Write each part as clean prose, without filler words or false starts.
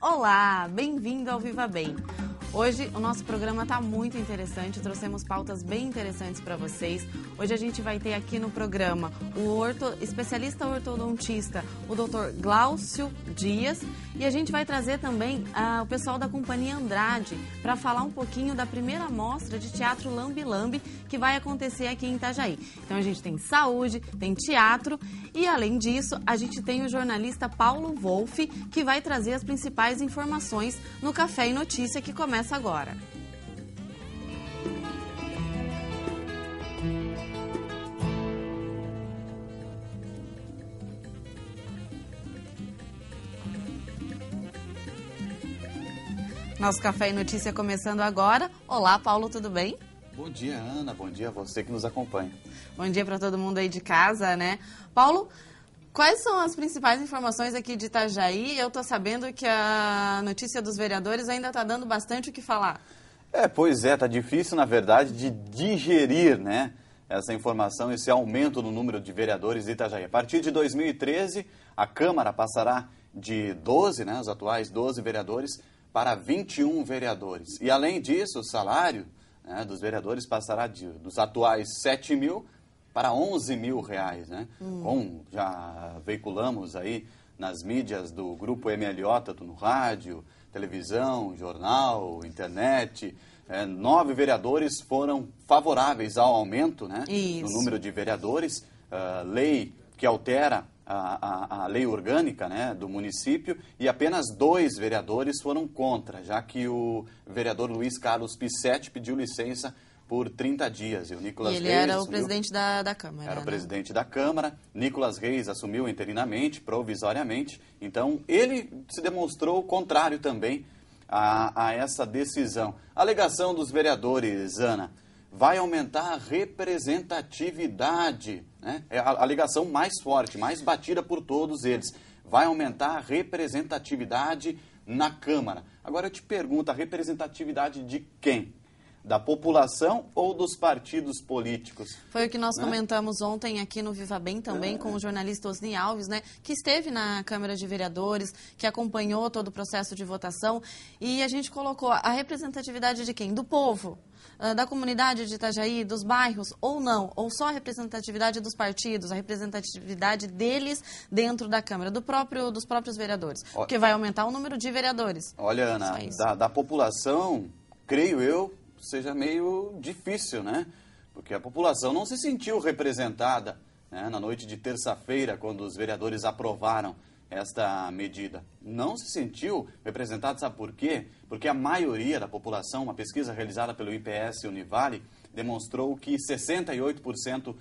Olá, bem-vindo ao Viva Bem. Hoje o nosso programa está muito interessante, trouxemos pautas bem interessantes para vocês. Hoje a gente vai ter aqui no programa o especialista ortodontista, o Dr. Glaucio Dias, e a gente vai trazer também o pessoal da Companhia Andrade para falar um pouquinho da primeira mostra de teatro Lambe Lambe que vai acontecer aqui em Itajaí. Então a gente tem saúde, tem teatro e além disso a gente tem o jornalista Paulo Wolff que vai trazer as principais informações no Café e Notícia que começa agora. Nosso Café e Notícia começando agora. Olá, Paulo, tudo bem? Bom dia, Ana. Bom dia a você que nos acompanha. Bom dia para todo mundo aí de casa, né? Paulo, quais são as principais informações aqui de Itajaí? Eu estou sabendo que a notícia dos vereadores ainda está dando bastante o que falar. Pois é, tá difícil, na verdade, de digerir, né, essa informação, esse aumento no número de vereadores de Itajaí. A partir de 2013, a Câmara passará de 12, né, os atuais 12 vereadores, para 21 vereadores. E, além disso, o salário, né, dos vereadores passará dos atuais 7 mil para 11 mil reais, né? Como já veiculamos aí nas mídias do Grupo MLO, tanto no rádio, televisão, jornal, internet, 9 vereadores foram favoráveis ao aumento, né, no número de vereadores, lei que altera a lei orgânica, né, do município, e apenas 2 vereadores foram contra, já que o vereador Luiz Carlos Pissetti pediu licença por 30 dias. E o Nicolas Reis era o presidente da Câmara. Era o presidente da Câmara. Nicolas Reis assumiu interinamente, provisoriamente. Então, ele se demonstrou contrário também a essa decisão. A alegação dos vereadores, Ana, vai aumentar a representatividade, né? É a alegação mais forte, mais batida por todos eles. Vai aumentar a representatividade na Câmara. Agora eu te pergunto, a representatividade de quem? Da população ou dos partidos políticos? Foi o que nós comentamos ontem aqui no Viva Bem também com o jornalista Osni Alves, né, que esteve na Câmara de Vereadores, que acompanhou todo o processo de votação, e a gente colocou a representatividade de quem? Do povo, da comunidade de Itajaí, dos bairros, ou não, ou só a representatividade dos partidos, a representatividade deles dentro da Câmara, dos próprios vereadores, porque vai aumentar o número de vereadores. Olha, Ana, da população, creio eu, seja meio difícil, né? Porque a população não se sentiu representada, né, na noite de terça-feira, quando os vereadores aprovaram esta medida. Não se sentiu representada, sabe por quê? Porque a maioria da população, uma pesquisa realizada pelo IPS Univale, demonstrou que 68%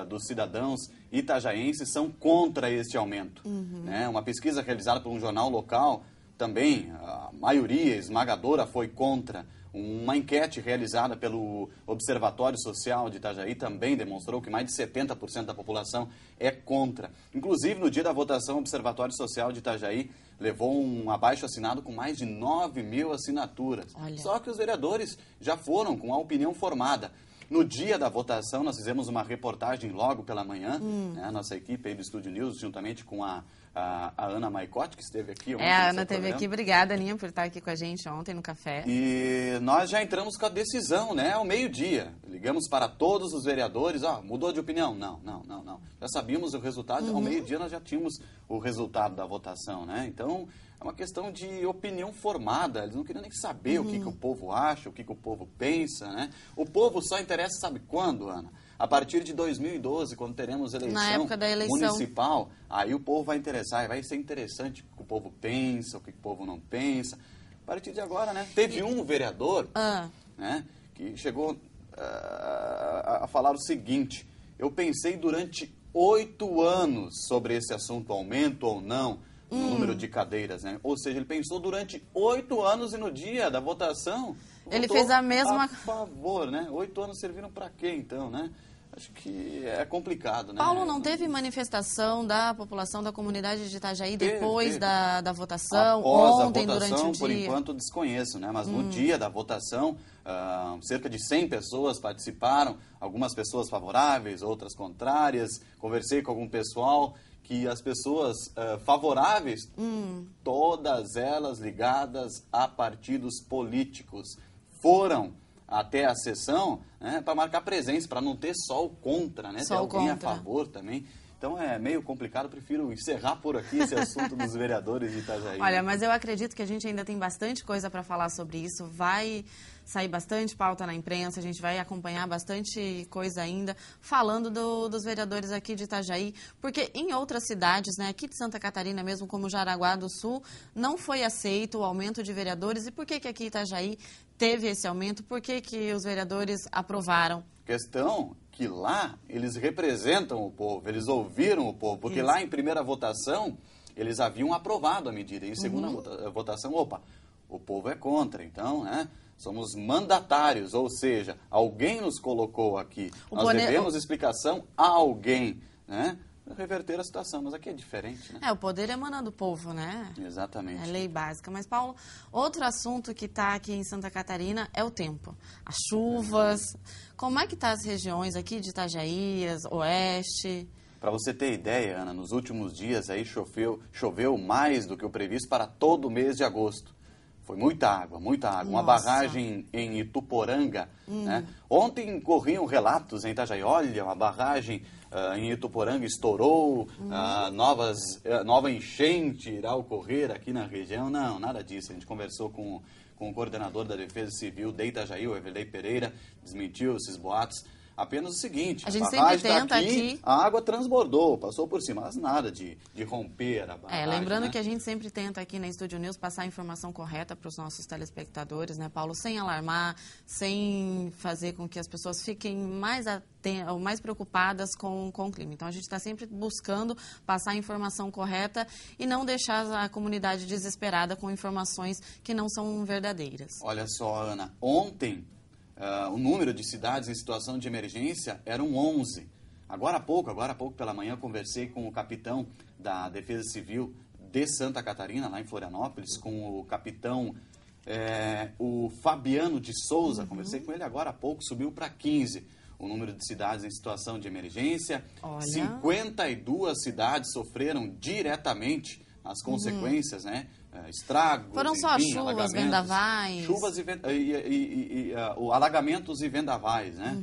dos cidadãos itajaenses são contra este aumento. Né? Uma pesquisa realizada por um jornal local, também a maioria esmagadora foi contra. Uma enquete realizada pelo Observatório Social de Itajaí também demonstrou que mais de 70% da população é contra. Inclusive, no dia da votação, o Observatório Social de Itajaí levou um abaixo-assinado com mais de 9 mil assinaturas. Olha. Só que os vereadores já foram com a opinião formada. No dia da votação, nós fizemos uma reportagem logo pela manhã, né, a nossa equipe aí do Estúdio News, juntamente com a Ana Maicotti, que esteve aqui ontem. A Ana esteve aqui. Obrigada, Aninha, por estar aqui com a gente ontem no café. E nós já entramos com a decisão, né, ao meio-dia. Ligamos para todos os vereadores, mudou de opinião? Não. Já sabíamos o resultado, ao meio-dia nós já tínhamos o resultado da votação, né? Então, é uma questão de opinião formada. Eles não queriam nem saber o que o povo acha, o que o povo pensa, né? O povo só interessa, sabe quando, Ana? A partir de 2012, quando teremos eleição municipal, aí o povo vai interessar, vai ser interessante o que o povo pensa, o que o povo não pensa. A partir de agora, né? Teve um vereador, né, que chegou a falar o seguinte: eu pensei durante 8 anos sobre esse assunto, aumento ou não no número de cadeiras, né? Ou seja, ele pensou durante 8 anos e no dia da votação ele fez a mesma... A favor, né? 8 anos serviram para quê, então, né? Acho que é complicado, né? Paulo, não teve manifestação da população da comunidade de Itajaí depois da votação? Após ontem, a votação, durante o por dia? enquanto desconheço, né? Mas no dia da votação, cerca de 100 pessoas participaram, algumas pessoas favoráveis, outras contrárias. Conversei com algum pessoal que as pessoas favoráveis, todas elas ligadas a partidos políticos, foram até a sessão, né, para marcar presença, para não ter só o contra, né? Ter alguém a favor também. Então é meio complicado, prefiro encerrar por aqui esse assunto dos vereadores de Itajaí. Olha, mas eu acredito que a gente ainda tem bastante coisa para falar sobre isso. Vai sair bastante pauta na imprensa, a gente vai acompanhar bastante coisa ainda falando dos vereadores aqui de Itajaí, porque em outras cidades, né, aqui de Santa Catarina mesmo, como Jaraguá do Sul, não foi aceito o aumento de vereadores. E por que aqui em Itajaí teve esse aumento? Por que os vereadores aprovaram? Questão que lá eles representam o povo, eles ouviram o povo, porque lá em primeira votação eles haviam aprovado a medida, e em segunda votação, opa, o povo é contra, então, né, somos mandatários, ou seja, alguém nos colocou aqui, nós devemos explicação a alguém, né, reverter a situação, mas aqui é diferente, né? O poder emana do povo, né? Exatamente. É lei básica. Mas, Paulo, outro assunto que está aqui em Santa Catarina é o tempo. As chuvas. Como é que tá as regiões aqui de Itajaí, Oeste? Para você ter ideia, Ana, nos últimos dias aí choveu mais do que o previsto para todo o mês de agosto. Foi muita água, muita água. Uma barragem em Ituporanga, né? Ontem corriam relatos em Itajaí, olha, uma barragem em Ituporanga estourou, nova enchente irá ocorrer aqui na região. Não, nada disso. A gente conversou com o coordenador da Defesa Civil de Itajaí, o Everley Pereira, desmentiu esses boatos. Apenas o seguinte, a gente sempre tenta aqui, a água transbordou, passou por cima, mas nada de romper a barragem. Lembrando, né, que a gente sempre tenta aqui na Estúdio News passar a informação correta para os nossos telespectadores, né, Paulo? Sem alarmar, sem fazer com que as pessoas fiquem mais preocupadas com o clima. Então, a gente está sempre buscando passar a informação correta e não deixar a comunidade desesperada com informações que não são verdadeiras. Olha só, Ana, ontem o número de cidades em situação de emergência eram 11. Agora há pouco pela manhã, conversei com o capitão da Defesa Civil de Santa Catarina, lá em Florianópolis, com o capitão o Fabiano de Souza. Conversei com ele agora há pouco, subiu para 15 o número de cidades em situação de emergência. Olha. 52 cidades sofreram diretamente as consequências, né? Estragos, foram só chuvas, vendavais. Chuvas e alagamentos e vendavais, né?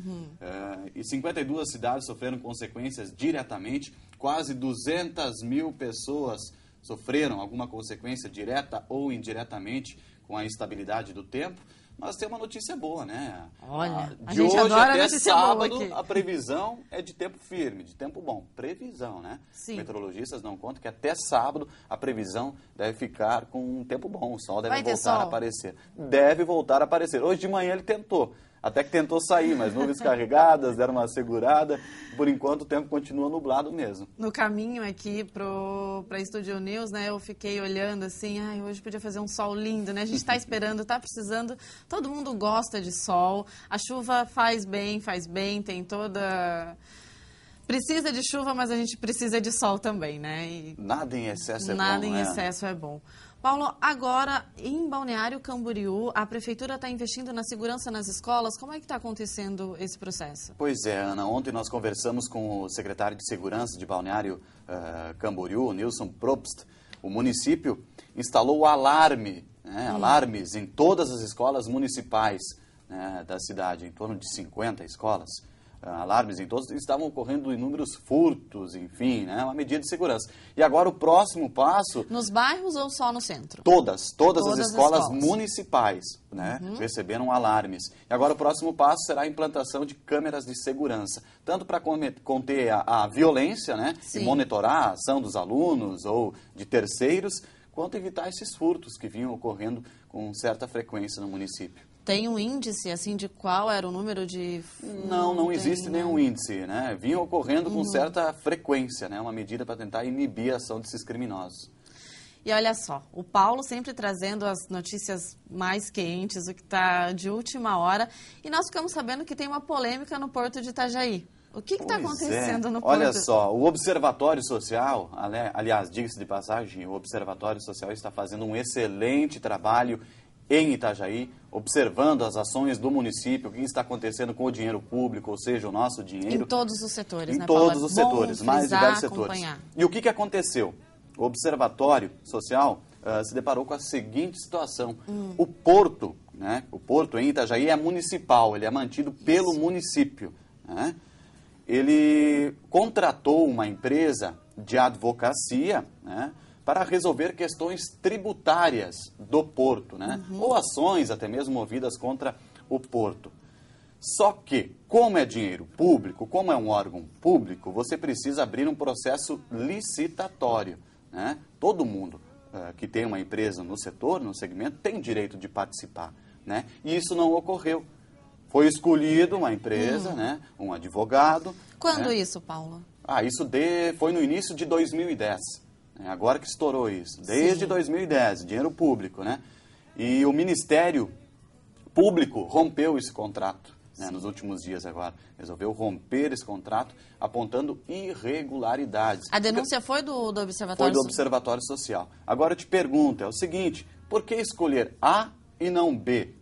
E 52 cidades sofreram consequências diretamente. Quase 200 mil pessoas sofreram alguma consequência direta ou indiretamente com a instabilidade do tempo. Mas tem uma notícia boa, né? Olha, de hoje até sábado, a previsão é de tempo firme, de tempo bom. Previsão, né? Sim. Meteorologistas não contam que até sábado a previsão deve ficar com um tempo bom. O sol deve voltar a aparecer. Deve voltar a aparecer. Hoje de manhã ele tentou. Até que tentou sair, mas nuvens carregadas, deram uma segurada. Por enquanto, o tempo continua nublado mesmo. No caminho aqui para Estúdio News, né, eu fiquei olhando assim, hoje podia fazer um sol lindo, né? A gente está esperando, está precisando, todo mundo gosta de sol. A chuva faz bem, tem toda... Precisa de chuva, mas a gente precisa de sol também, né? E nada em excesso é bom, nada em excesso é bom. Paulo, agora em Balneário Camboriú, a Prefeitura está investindo na segurança nas escolas. Como é que está acontecendo esse processo? Pois é, Ana. Ontem nós conversamos com o secretário de Segurança de Balneário Camboriú, Nilson Probst. O município instalou o alarme, né, alarmes em todas as escolas municipais, né, da cidade, em torno de 50 escolas. Alarmes em todos, estavam ocorrendo inúmeros furtos, enfim, né, uma medida de segurança. E agora o próximo passo... Nos bairros ou só no centro? Todas as escolas municipais, né, receberam alarmes. E agora o próximo passo será a implantação de câmeras de segurança, tanto para conter a violência, né, e monitorar a ação dos alunos ou de terceiros, quanto evitar esses furtos que vinham ocorrendo com certa frequência no município. Tem um índice, assim, de qual era o número de... Não existe nenhum índice, né? Vinha ocorrendo com certa frequência, né? Uma medida para tentar inibir a ação desses criminosos. E olha só, o Paulo sempre trazendo as notícias mais quentes, o que está de última hora. E nós ficamos sabendo que tem uma polêmica no Porto de Itajaí. O que está acontecendo no Porto? Olha só, o Observatório Social, aliás, diga-se de passagem, o Observatório Social está fazendo um excelente trabalho em Itajaí, observando as ações do município, o que está acontecendo com o dinheiro público, ou seja, o nosso dinheiro. Em todos os setores, né, Em Paula? todos os setores, mais diversos setores. Acompanhar. E o que aconteceu? O Observatório Social se deparou com a seguinte situação. O porto, né, o porto em Itajaí é municipal, ele é mantido pelo município, né? Ele contratou uma empresa de advocacia, né, para resolver questões tributárias do porto, né? Ou ações até mesmo movidas contra o porto. Só que, como é dinheiro público, como é um órgão público, você precisa abrir um processo licitatório, né? Todo mundo que tem uma empresa no setor, no segmento, tem direito de participar, né? E isso não ocorreu. Foi escolhido uma empresa, né? Um advogado. Quando né? isso, Paulo? Isso foi no início de 2010. Agora que estourou isso. Desde Sim. 2010, dinheiro público, né? E o Ministério Público rompeu esse contrato, né, nos últimos dias agora. Resolveu romper esse contrato, apontando irregularidades. A denúncia foi do Observatório? Foi do Observatório Social. Agora eu te pergunto, é o seguinte, por que escolher A e não B?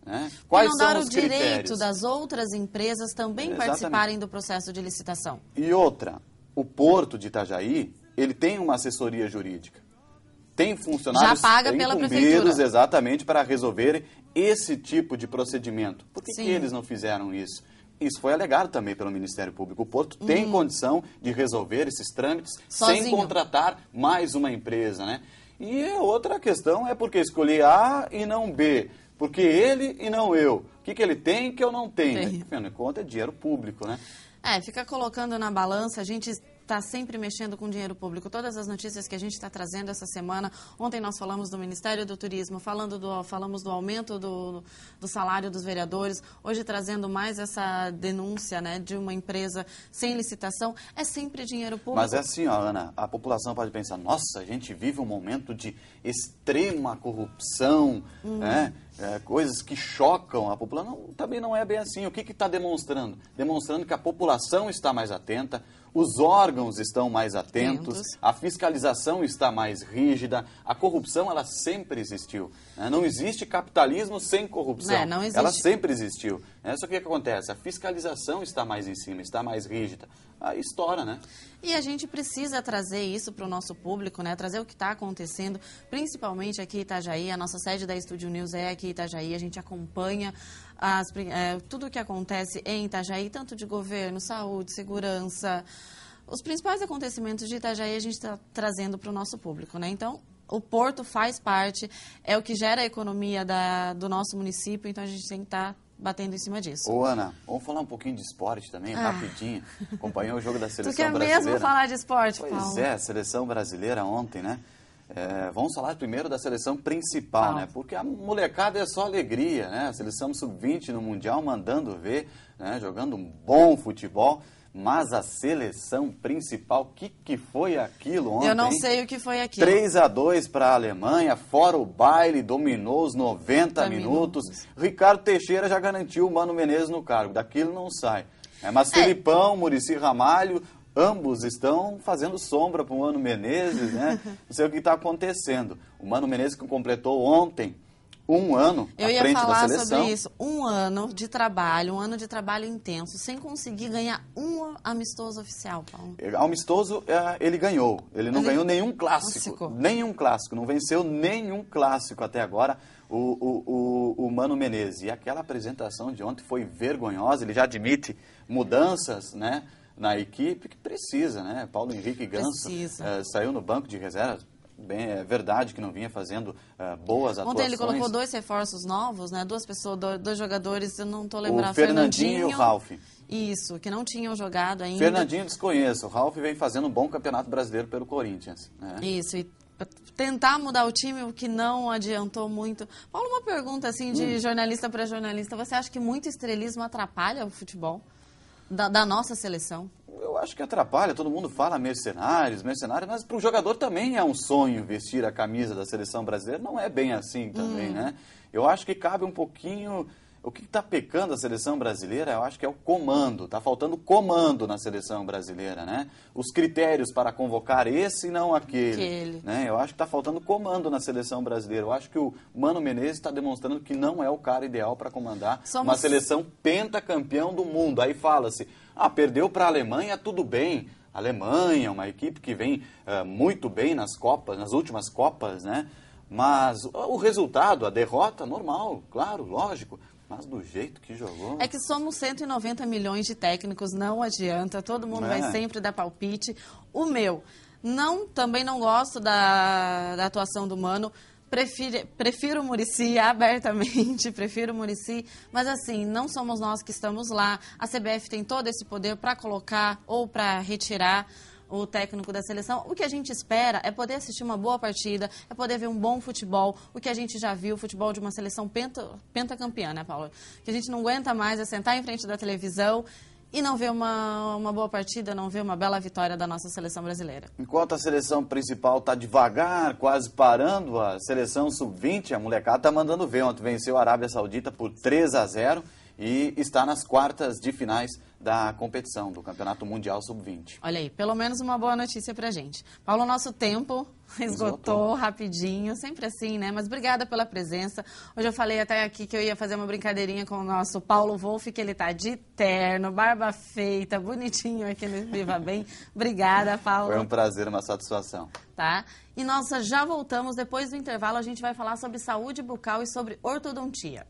Né? Quais não são dar os o direito critérios? das outras empresas também Exatamente. participarem do processo de licitação? E outra, o Porto de Itajaí, ele tem uma assessoria jurídica. Tem funcionários Já paga pela incumbidos prefeitura. exatamente para resolver esse tipo de procedimento. Por que Sim. eles não fizeram isso? Isso foi alegado também pelo Ministério Público. O Porto tem condição de resolver esses trâmites Sozinho. sem contratar mais uma empresa, né? E outra questão é por que escolher A e não B? Porque ele e não eu. O que ele tem que eu não tenho? Tem. Afinal de contas, é dinheiro público, né? Fica colocando na balança, a gente está sempre mexendo com dinheiro público. Todas as notícias que a gente está trazendo essa semana, ontem nós falamos do Ministério do Turismo, falamos do aumento do salário dos vereadores, hoje trazendo mais essa denúncia, né, de uma empresa sem licitação, é sempre dinheiro público. Mas é assim, ó, Ana, a população pode pensar, nossa, a gente vive um momento de extrema corrupção, né? Coisas que chocam a população. Não, também não é bem assim. O que está demonstrando? Demonstrando que a população está mais atenta, os órgãos estão mais atentos, a fiscalização está mais rígida, a corrupção, ela sempre existiu. Né? Não existe capitalismo sem corrupção. Não existe. Ela sempre existiu. Só que o que acontece? A fiscalização está mais em cima, está mais rígida. Aí estoura, né? E a gente precisa trazer isso para o nosso público, né? Trazer o que está acontecendo, principalmente aqui em Itajaí. A nossa sede da Estúdio News é aqui em Itajaí. A gente acompanha tudo o que acontece em Itajaí, tanto de governo, saúde, segurança. Os principais acontecimentos de Itajaí a gente está trazendo para o nosso público, né? Então, o porto faz parte, é o que gera a economia do nosso município, então a gente tem que estar batendo em cima disso. Ô, Ana, vamos falar um pouquinho de esporte também, rapidinho. Acompanhou o jogo da seleção Tu quer brasileira? mesmo falar de esporte, Pois Paulo? é, a seleção brasileira ontem, né? Vamos falar primeiro da seleção principal, né? Porque a molecada é só alegria, né? A seleção sub-20 no Mundial mandando ver, né? Jogando um bom futebol. Mas a seleção principal, o que foi aquilo ontem? Eu não sei o que foi aquilo. 3-2 para a Alemanha, fora o baile, dominou os 90 minutos. Ricardo Teixeira já garantiu o Mano Menezes no cargo, daquilo não sai. Mas Felipão, Muricy Ramalho, ambos estão fazendo sombra para o Mano Menezes, né? Não sei o que está acontecendo. O Mano Menezes que completou ontem um ano à frente da seleção. Eu ia falar sobre isso. Um ano de trabalho intenso, sem conseguir ganhar um amistoso oficial, Paulo. Amistoso, ele ganhou. Ele não ganhou nenhum clássico. Nenhum clássico. Não venceu nenhum clássico até agora, o Mano Menezes. E aquela apresentação de ontem foi vergonhosa. Ele já admite mudanças, né, na equipe que precisa, né? Paulo Henrique Ganso saiu no banco de reservas. Bem, é verdade que não vinha fazendo boas atuações. Ontem ele colocou 2 reforços novos, né? 2 pessoas, 2 jogadores, eu não estou lembrando. O Fernandinho e o Ralf. Isso, que não tinham jogado ainda. Fernandinho desconheço. O Ralf vem fazendo um bom campeonato brasileiro pelo Corinthians. Né? Isso, e tentar mudar o time, o que não adiantou muito. Paulo, uma pergunta assim de jornalista para jornalista. Você acha que muito estrelismo atrapalha o futebol da nossa seleção? Eu acho que atrapalha, todo mundo fala mercenários, mas para o jogador também é um sonho vestir a camisa da seleção brasileira, não é bem assim também, né? Eu acho que cabe um pouquinho O que está pecando a seleção brasileira, eu acho que é o comando. Está faltando comando na seleção brasileira, né? Os critérios para convocar esse e não aquele. Né? Eu acho que está faltando comando na seleção brasileira. Eu acho que o Mano Menezes está demonstrando que não é o cara ideal para comandar uma seleção pentacampeão do mundo. Aí fala-se, perdeu para a Alemanha, tudo bem. A Alemanha, uma equipe que vem muito bem nas Copas, nas últimas Copas, né? Mas o resultado, a derrota, normal, claro, lógico. Mas do jeito que jogou... É que somos 190 milhões de técnicos, não adianta, todo mundo vai sempre dar palpite. O meu, também não gosto da atuação do Mano, prefiro o Muricy abertamente, prefiro o Muricy, mas assim, não somos nós que estamos lá, a CBF tem todo esse poder para colocar ou para retirar o técnico da seleção. O que a gente espera é poder assistir uma boa partida, é poder ver um bom futebol, o que a gente já viu, o futebol de uma seleção pentacampeã, né, Paulo? Que a gente não aguenta mais é sentar em frente da televisão e não ver uma boa partida, não ver uma bela vitória da nossa seleção brasileira. Enquanto a seleção principal está devagar, quase parando, a seleção sub-20, a molecada está mandando ver. Ontem venceu a Arábia Saudita por 3-0 e está nas quartas de finais da competição, do Campeonato Mundial Sub-20. Olha aí, pelo menos uma boa notícia pra gente. Paulo, nosso tempo esgotou rapidinho, sempre assim, né? Mas obrigada pela presença. Hoje eu falei até aqui que eu ia fazer uma brincadeirinha com o nosso Paulo Wolff, que ele tá de terno, barba feita, bonitinho aqui no Viva Bem. Obrigada, Paulo. Foi um prazer, uma satisfação. Tá? E nós já voltamos, depois do intervalo a gente vai falar sobre saúde bucal e sobre ortodontia.